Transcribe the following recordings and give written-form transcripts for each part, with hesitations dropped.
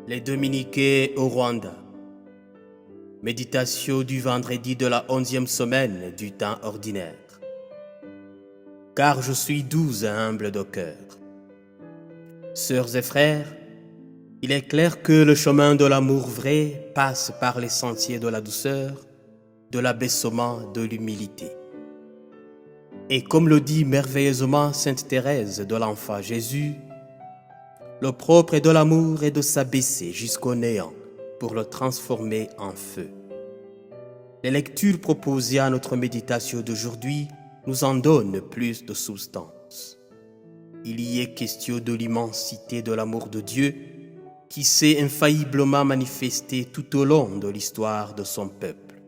Les Dominicains au Rwanda. Méditation du vendredi de la 11e semaine du temps ordinaire. Car je suis doux et humble de cœur. Sœurs et frères, il est clair que le chemin de l'amour vrai passe par les sentiers de la douceur, de l'abaissement, de l'humilité. Et comme le dit merveilleusement Sainte Thérèse de l'Enfant Jésus, le propre de l'amour est de s'abaisser jusqu'au néant pour le transformer en feu. Les lectures proposées à notre méditation d'aujourd'hui nous en donnent plus de substance. Il y est question de l'immensité de l'amour de Dieu qui s'est infailliblement manifesté tout au long de l'histoire de son peuple.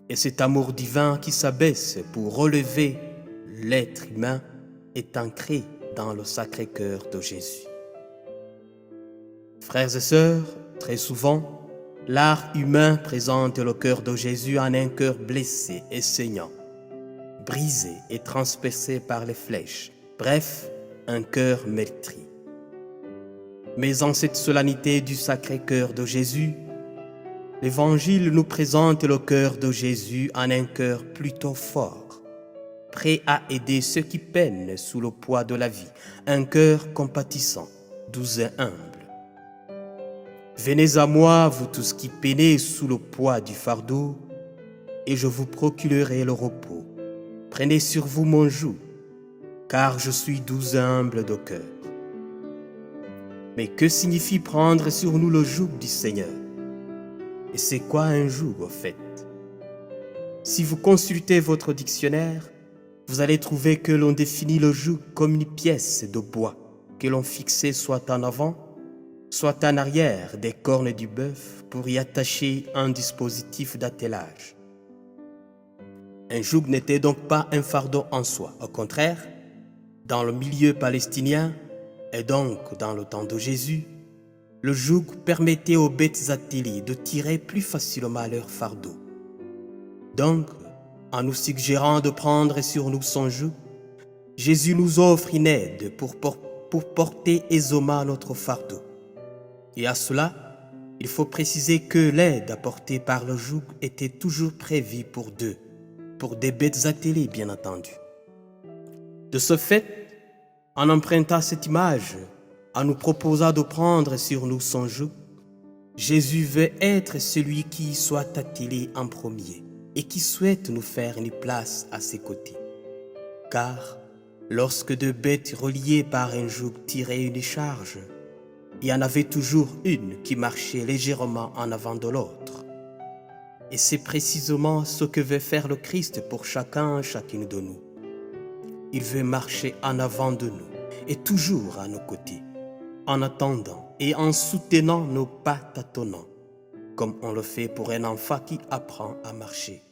Et cet amour divin qui s'abaisse pour relever l'être humain est ancré dans le Sacré-Cœur de Jésus. Frères et sœurs, très souvent, l'art humain présente le cœur de Jésus en un cœur blessé et saignant, brisé et transpercé par les flèches, bref, un cœur meurtri. Mais en cette solennité du Sacré-Cœur de Jésus, l'Évangile nous présente le cœur de Jésus en un cœur plutôt fort, prêt à aider ceux qui peinent sous le poids de la vie, un cœur compatissant, doux et humble. Venez à moi, vous tous qui peinez sous le poids du fardeau, et je vous procurerai le repos. Prenez sur vous mon joug, car je suis doux et humble de cœur. Mais que signifie prendre sur nous le joug du Seigneur? Et c'est quoi un joug au fait? Si vous consultez votre dictionnaire, vous allez trouver que l'on définit le joug comme une pièce de bois que l'on fixait soit en avant, soit en arrière des cornes du bœuf pour y attacher un dispositif d'attelage. Un joug n'était donc pas un fardeau en soi. Au contraire, dans le milieu palestinien, et donc dans le temps de Jésus, le joug permettait aux bêtes attelées de tirer plus facilement leur fardeau. Donc, en nous suggérant de prendre sur nous son joug, Jésus nous offre une aide pour porter aisément notre fardeau. Et à cela, il faut préciser que l'aide apportée par le joug était toujours prévue pour deux, pour des bêtes attelées bien entendu. De ce fait, en empruntant cette image, en nous proposant de prendre sur nous son joug, Jésus veut être celui qui soit attelé en premier et qui souhaite nous faire une place à ses côtés. Car lorsque deux bêtes reliées par un joug tiraient une charge, il y en avait toujours une qui marchait légèrement en avant de l'autre. Et c'est précisément ce que veut faire le Christ pour chacune de nous. Il veut marcher en avant de nous et toujours à nos côtés, en attendant et en soutenant nos pas tâtonnants, comme on le fait pour un enfant qui apprend à marcher.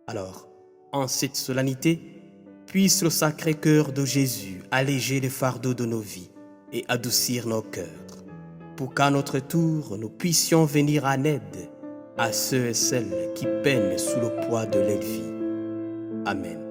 Alors, en cette solennité, puisse le Sacré-Cœur de Jésus alléger les fardeaux de nos vies et adoucir nos cœurs, pour qu'à notre tour, nous puissions venir en aide à ceux et celles qui peinent sous le poids de leur vie. Amen.